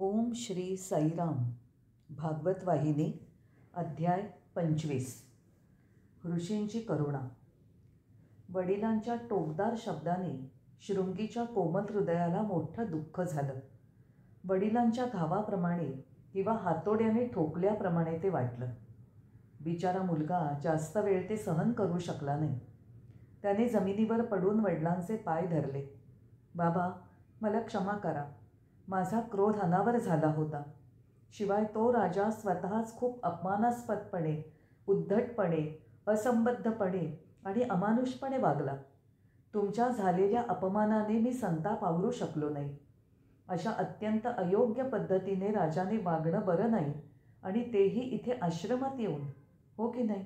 ओम श्री साईराम. भागवत वाहिनी. अध्याय 25. ऋषींची करुणा. वडिलांच्या टोकदार शब्दाने शृंगीच्या कोमल हृदयाला मोठं दुःख झालं. वडिलांच्या घावाप्रमाणे किंवा हातोड्याने ठोकल्याप्रमाणे ते वाटलं. बिचारा मुलगा जास्त वेळ ते सहन करू शकला नाही. त्याने जमिनीवर पडून वडिलांचे पाय धरले. बाबा, मला क्षमा करा. माझा क्रोध अनावर झाला होता. शिवाय तो राजा स्वतःच खूप अपमानास्पदपणे, उद्धटपणे, असंबद्धपणे आणि अमानुषपणे वागला. तुमच्या झालेल्या अपमानाने मी संताप आवरू शकलो नाही. अशा अत्यंत अयोग्य पद्धतीने राजाने वागणं बरं नाही, आणि तेही इथे आश्रमात येऊन, हो की नाही?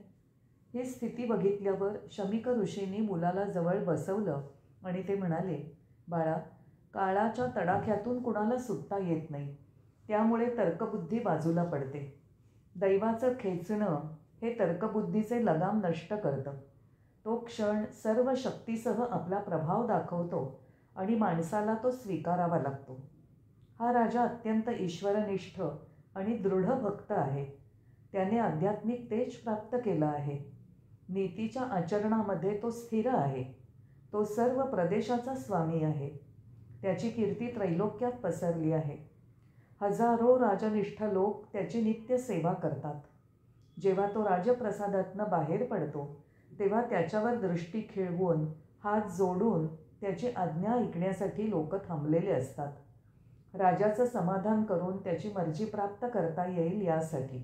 ही स्थिती बघितल्यावर शमीक ऋषींनी मुलाला जवळ बसवलं आणि ते म्हणाले, बाळा, काळाच्या तडाख्यातून कुणाला सुटता येत नाही. त्यामुळे तर्कबुद्धी बाजूला पडते. दैवाचं खेचणं हे तर्कबुद्धीचे लगाम नष्ट करतं. तो क्षण सर्व शक्तीसह आपला प्रभाव दाखवतो आणि माणसाला तो स्वीकारावा लागतो. हा राजा अत्यंत ईश्वरनिष्ठ आणि दृढ भक्त आहे. त्याने आध्यात्मिक तेज प्राप्त केलं आहे. नीतीच्या आचरणामध्ये तो स्थिर आहे. तो सर्व प्रदेशाचा स्वामी आहे. त्याची कीर्ती त्रैलोक्यात पसरली आहे. हजारो राजनिष्ठ लोक त्याची नित्य सेवा करतात. जेव्हा तो राजप्रसादातनं बाहेर पडतो तेव्हा त्याच्यावर दृष्टी खिळवून, हात जोडून त्याची आज्ञा ऐकण्यासाठी लोक थांबलेले असतात. राजाचं समाधान करून त्याची मर्जी प्राप्त करता येईल यासाठी.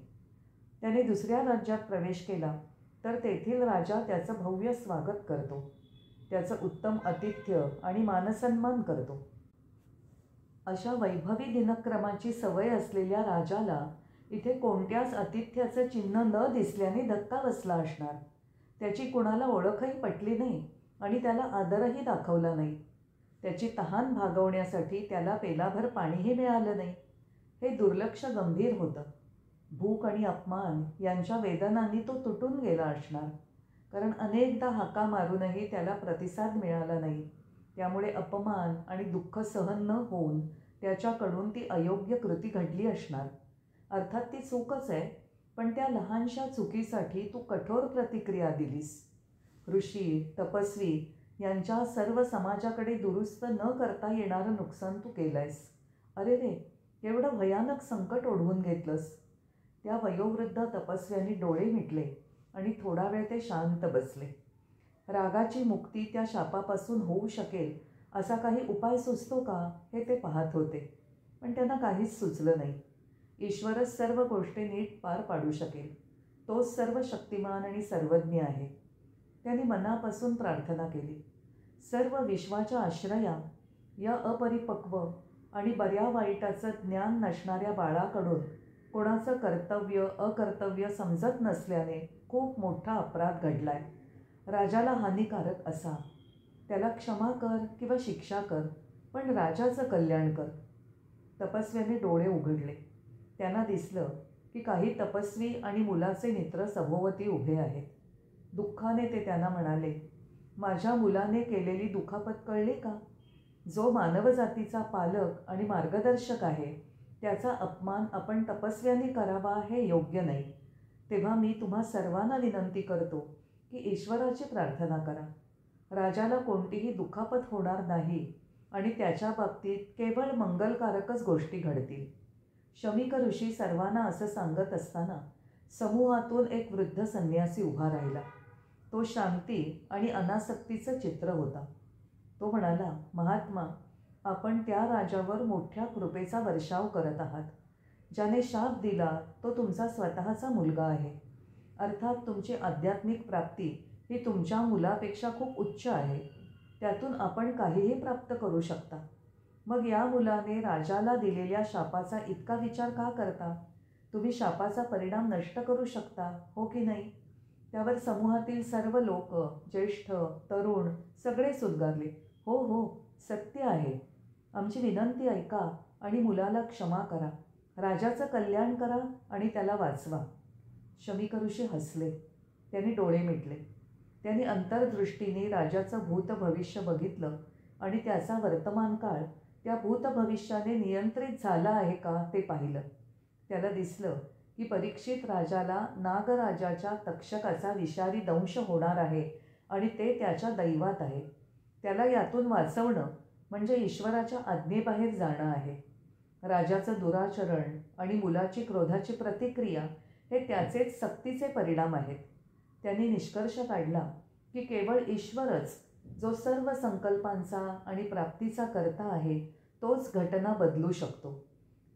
त्याने दुसऱ्या राज्यात प्रवेश केला तर तेथील राजा त्याचं भव्य स्वागत करतो. त्याचं उत्तम आतिथ्य आणि मानसन्मान करतो. अशा वैभवी दिनक्रमाची सवय असलेल्या राजाला इथे कोणत्याच आतिथ्याचं चिन्ह न दिसल्याने धक्का बसला असणार. त्याची कुणाला ओळखही पटली नाही आणि त्याला आदरही दाखवला नाही. त्याची तहान भागवण्यासाठी त्याला पेलाभर पाणीही मिळालं नाही. हे दुर्लक्ष गंभीर होतं. भूक आणि अपमान यांच्या वेदनांनी तो तुटून गेला असणार, कारण अनेकदा हाका मारूनही त्याला प्रतिसाद मिळाला नाही. त्यामुळे अपमान आणि दुःख सहन न होऊन त्याच्याकडून ती अयोग्य कृती घडली असणार. अर्थात ती चूकच आहे, पण त्या लहानशा चुकीसाठी तू कठोर प्रतिक्रिया दिलीस. ऋषी, तपस्वी यांच्या सर्व समाजाकडे दुरुस्त न करता येणारं नुकसान तू केलंयस. अरे रे, एवढं भयानक संकट ओढवून घेतलंस. त्या वयोवृद्ध तपस्व्याने डोळे मिटले आणि थोडा वेळ ते शांत बसले. रागाची मुक्ती त्या शापापासून होऊ शकेल असा काही उपाय सुचतो का हे ते पाहत होते, पण त्यांना काहीच सुचलं नाही. ईश्वरच सर्व गोष्टी नीट पार पाडू शकेल. तोच सर्व शक्तिमान आणि सर्वज्ञ आहे. त्यांनी मनापासून प्रार्थना केली. सर्व विश्वाच्या आश्रया, या अपरिपक्व आणि बऱ्या वाईटाचं ज्ञान नसणाऱ्या बाळाकडून कोणाचं कर्तव्य अकर्तव्य समजत नसल्याने खूप मोठा अपराध घडलाय. राजाला हानिकारक असा. त्याला क्षमा कर किंवा शिक्षा कर, पण राजाचं कल्याण कर. तपस्व्याने डोळे उघडले. त्यांना दिसलं की काही तपस्वी आणि मुलाचे मित्र सभोवती उभे आहेत. दुःखाने ते त्यांना म्हणाले, माझ्या मुलाने केलेली दुखापत कळली का? जो मानवजातीचा पालक आणि मार्गदर्शक आहे त्याचा अपमान आपण तपस्व्याने करावा हे योग्य नाही. तेव्हा मी तुम्हा सर्वांना विनंती करतो की ईश्वराची प्रार्थना करा. राजाला कोणतीही दुखापत होणार नाही आणि त्याच्या बाबतीत केवळ मंगलकारकच गोष्टी घडतील. शमीक ऋषी सर्वांना असं सांगत असताना समूहातून एक वृद्ध संन्यासी उभा राहिला. तो शांती आणि अनासक्तीचं चित्र होता. तो म्हणाला, महात्मा, आपण त्या राजावर मोठ्या कृपेचा वर्षाव करत आहात. ज्याने शाप दिला तो तुमचा स्वतःचा मुलगा आहे. अर्थात तुमची आध्यात्मिक प्राप्ती ही तुमच्या मुलापेक्षा खूप उच्च आहे. त्यातून आपण काहीही प्राप्त करू शकता. मग या मुलाने राजाला दिलेल्या शापाचा इतका विचार का करता? तुम्ही शापाचा परिणाम नष्ट करू शकता, हो की नाही? त्यावर समूहातील सर्व लोक, ज्येष्ठ, तरुण सगळेच उद्गारले, हो हो, सत्य आहे. आमची विनंती ऐका आणि मुलाला क्षमा करा. राजाचं कल्याण करा आणि त्याला वाचवा. शमीक ऋषी हसले. त्यांनी डोळे मिटले. त्यांनी अंतर्दृष्टीने राजाचं भूत भविष्य बघितलं आणि त्याचा वर्तमान काळ त्या भूतभविष्याने नियंत्रित झाला आहे का ते पाहिलं. त्याला दिसलं की परीक्षित राजाला नागराजाच्या तक्षकाचा विषारी दंश होणार आहे आणि ते त्याच्या दैवात आहे. त्याला यातून वाचवणं म्हणजे ईश्वराच्या आज्ञेबाहेर जाणं आहे. राजाचं दुराचरण आणि मुलाची क्रोधाची प्रतिक्रिया हे त्याचेच सक्तीचे परिणाम आहेत. त्यांनी निष्कर्ष काढला की केवळ ईश्वरच, जो सर्व संकल्पांचा आणि प्राप्तीचा कर्ता आहे, तोच घटना बदलू शकतो.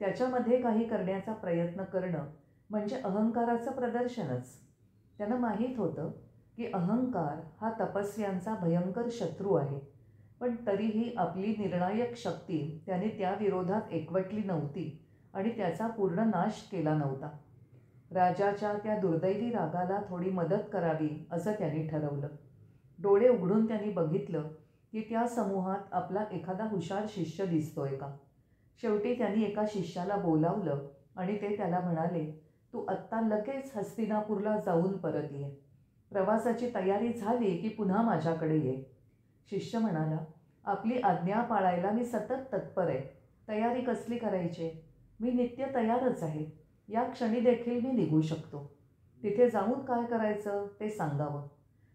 त्याच्यामध्ये काही करण्याचा प्रयत्न करणं म्हणजे अहंकाराचं प्रदर्शनच. त्यांना माहीत होतं की अहंकार हा तपस्व्यांचा भयंकर शत्रू आहे, पण तरीही आपली निर्णायक शक्ती त्याने त्या विरोधात एकवटली नव्हती आणि त्याचा पूर्ण नाश केला नव्हता. राजाच्या त्या दुर्दैवी रागाला थोडी मदत करावी असं त्यांनी ठरवलं. डोळे उघडून त्यांनी बघितलं की त्या समूहात आपला एखादा हुशार शिष्य दिसतोय का. शेवटी त्यांनी एका शिष्याला बोलावलं आणि ते त्याला म्हणाले, तू आत्ता लगेच हस्तिनापूरला जाऊन परत ये. प्रवासाची तयारी झाली की पुन्हा माझ्याकडे ये. शिष्य म्हणाला, आपली आज्ञा पाळायला मी सतत तत्पर आहे. तयारी कसली करायची? मी नित्य तयारच आहे. या क्षणी देखील मी निघू शकतो. तिथे जाऊन काय करायचं ते सांगावं.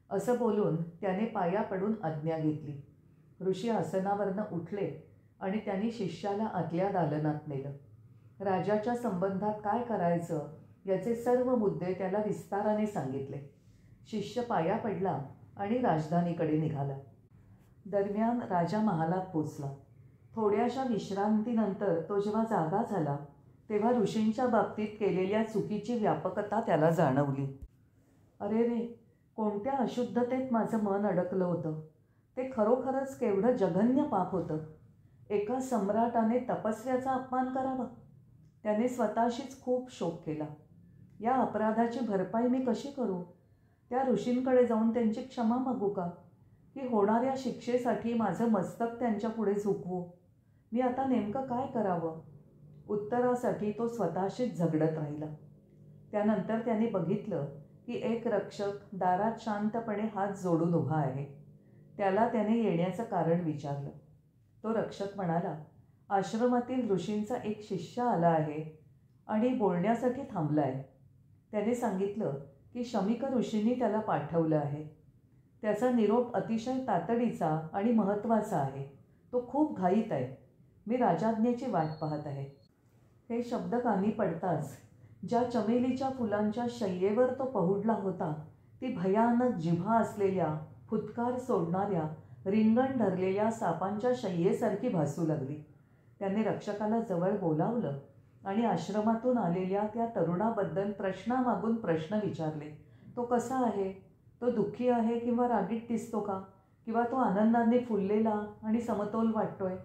असं बोलून त्याने पाया पडून आज्ञा घेतली. ऋषी आसनावरनं उठले आणि त्यांनी शिष्याला आतल्या दालनात नेलं. राजाच्या संबंधात काय करायचं याचे सर्व मुद्दे त्याला विस्ताराने सांगितले. शिष्य पाया पडला आणि राजधानीकडे निघाला. दरम्यान राजा महालात पोचला. थोड्याशा विश्रांतीनंतर तो जेव्हा जागा झाला तेव्हा ऋषींच्या बाबतीत केलेल्या चुकीची व्यापकता त्याला जाणवली. अरे रे, कोणत्या अशुद्धतेत माझं मन अडकलं होतं. ते खरोखरच केवढं जघन्य पाप होतं. एका सम्राटाने तपस्व्याचा अपमान करावा. त्याने स्वतःशीच खूप शोक केला. या अपराधाची भरपाई मी कशी करू? त्या ऋषींकडे जाऊन त्यांची क्षमा मागू का? की होणाऱ्या शिक्षेसाठी माझं मस्तक त्यांच्यापुढे झुकवू? मी आता नेमकं काय करावं? उत्तरासाठी तो स्वतःशीच झगडत राहिला. त्यानंतर त्याने बघितलं की एक रक्षक दारात शांतपणे हात जोडून उभा आहे. त्याला त्याने येण्याचं कारण विचारलं. तो रक्षक म्हणाला, आश्रमातील ऋषींचा एक शिष्य आला आहे आणि बोलण्यासाठी थांबला आहे. त्याने सांगितलं की शमीक ऋषींनी त्याला पाठवलं आहे. त्याचा निरोप अतिशय तातडीचा आणि महत्त्वाचा आहे. तो खूप घाईत आहे. मी राजाज्ञेची वाट पाहत आहे. हे शब्द कानी पडताच ज्या चमेलीच्या फुलांच्या शय्येवर तो पहुडला होता ती भयानक जिव्हा असलेल्या, फुत्कार सोडणाऱ्या, रिंगण धरलेल्या सापांच्या शय्येसारखी भासू लागली. त्याने रक्षकाला जवळ बोलावलं आणि आश्रमातून आलेल्या त्या तरुणाबद्दल प्रश्नामागून प्रश्न विचारले. तो कसा आहे? तो दुःखी आहे किंवा रागीट दिसतो का? किंवा तो आनंदाने फुललेला आणि समतोल वाटतोय?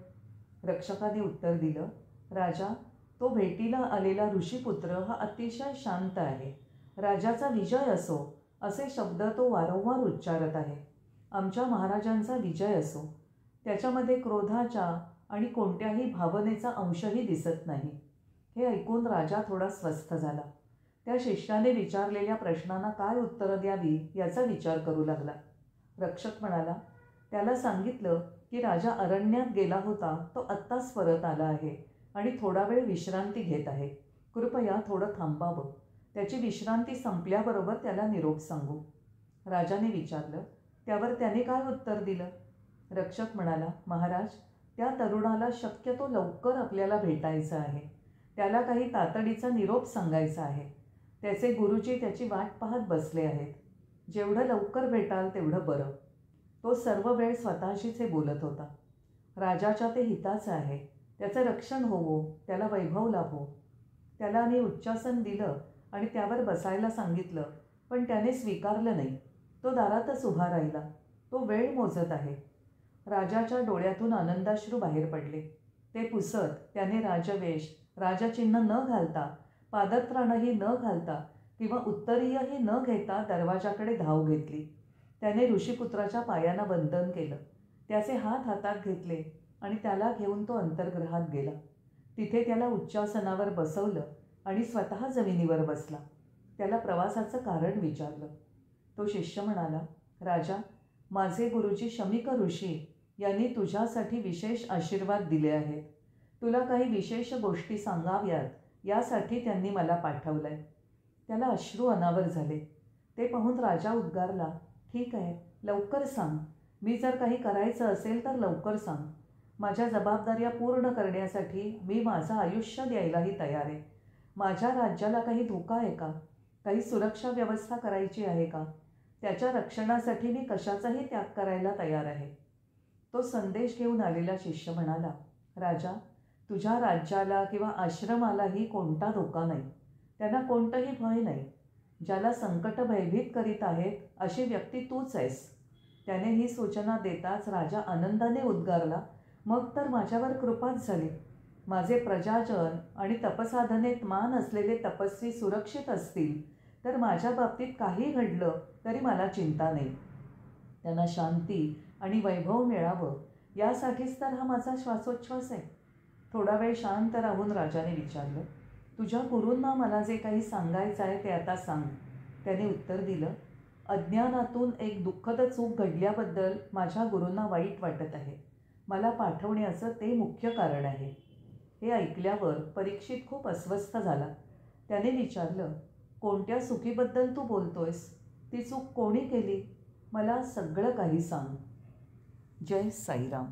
रक्षकाने उत्तर दिलं, राजा, तो भेटीला आलेला ऋषीपुत्र हा अतिशय शांत आहे. राजाचा विजय असो असे शब्द तो वारंवार उच्चारत आहे. आमच्या महाराजांचा विजय असो. त्याच्यामध्ये क्रोधाच्या आणि कोणत्याही भावनेचा अंशही दिसत नाही. हे ऐकून राजा थोडा स्वस्थ झाला. त्या शिष्याने विचारलेल्या प्रश्नांना काय उत्तरं द्यावी याचा विचार करू लागला. रक्षक म्हणाला, त्याला सांगितलं की राजा अरण्यात गेला होता, तो आत्ताच परत आला आहे आणि थोडा वेळ विश्रांती घेत आहे. कृपया थोडं थांबावं. त्याची विश्रांती संपल्याबरोबर त्याला निरोप सांगू. राजाने विचारलं. त्यावर त्याने काय उत्तर दिलं? रक्षक म्हणाला, महाराज, त्या तरुणाला शक्यतो लवकर आपल्याला भेटायचं आहे. त्याला काही तातडीचा निरोप सांगायचा आहे. त्याचे गुरुजी त्याची वाट पाहत बसले आहेत. जेवढं लवकर भेटाल तेवढं बरं. तो सर्व वेळ स्वतःशीच हे बोलत होता. राजाच्या ते हिताचं आहे. त्याचं रक्षण होवो, त्याला वैभव लाभो. त्याला मी उच्चासन दिलं आणि त्यावर बसायला सांगितलं, पण त्याने स्वीकारलं नाही. तो दारातच उभा राहिला. तो वेळ मोजत आहे. राजाच्या डोळ्यातून आनंदाश्रू बाहेर पडले. ते पुसत त्याने राजवेश, राजचिन्ह न घालता, पादत्राणही न घालता किंवा उत्तरीयही न घेता दरवाजाकडे धाव घेतली. त्याने ऋषीपुत्राच्या पायांना वंदन केलं. त्याचे हात हातात घेतले आणि त्याला घेऊन तो अंतर्गृहात गेला. तिथे त्याला उच्चासनावर बसवलं आणि स्वतः जमिनीवर बसला. त्याला प्रवासाचं कारण विचारलं. तो शिष्य म्हणाला, राजा, माझे गुरुजी शमीक ऋषी यांनी तुझ्यासाठी विशेष आशीर्वाद दिले आहेत. तुला काही विशेष गोष्टी सांगाव्यात यासाठी त्यांनी मला पाठवलंय. त्याला अश्रू अनावर झाले. ते पाहून राजा उद्गारला, ठीक आहे, लवकर सांग. मी जर काही करायचं असेल तर लवकर सांग. माझ्या जबाबदाऱ्या पूर्ण करण्यासाठी मी माझं आयुष्य द्यायलाही तयार आहे. माझ्या राज्याला काही धोका आहे का? काही सुरक्षा व्यवस्था करायची आहे का? त्याच्या रक्षणासाठी मी कशाचाही त्याग करायला तयार आहे. तो संदेश घेऊन आलेला शिष्य म्हणाला, राजा, तुझ्या राज्याला किंवा आश्रमालाही कोणता धोका नाही. त्यांना कोणतंही भय नाही. ज्याला संकट भयभीत करीत आहेत अशी व्यक्ती तूच आहेस. त्याने ही सूचना देताच राजा आनंदाने उद्गारला, मग तर माझ्यावर कृपाच झाली. माझे प्रजाजन आणि तपसाधनेत मान असलेले तपस्वी सुरक्षित असतील तर माझ्या बाबतीत काही घडलं तरी मला चिंता नाही. त्यांना शांती आणि वैभव मिळावं यासाठीच तर हा माझा श्वासोच्छ्वास आहे. थोडा वेळ शांत राहून राजाने विचारलं, तुझ्या गुरूंना मला जे काही सांगायचं आहे ते आता सांग. त्याने उत्तर दिलं, अज्ञानातून एक दुःखद चूक घडल्याबद्दल माझ्या गुरूंना वाईट वाटत आहे. मला पाठवण्याचं ते मुख्य कारण आहे. हे ऐकल्यावर परीक्षित खूप अस्वस्थ झाला. त्याने विचारलं, कोणत्या चुकीबद्दल तू बोलतोयस? ती चूक कोणी केली? मला सगळं काही सांग. जय साईराम.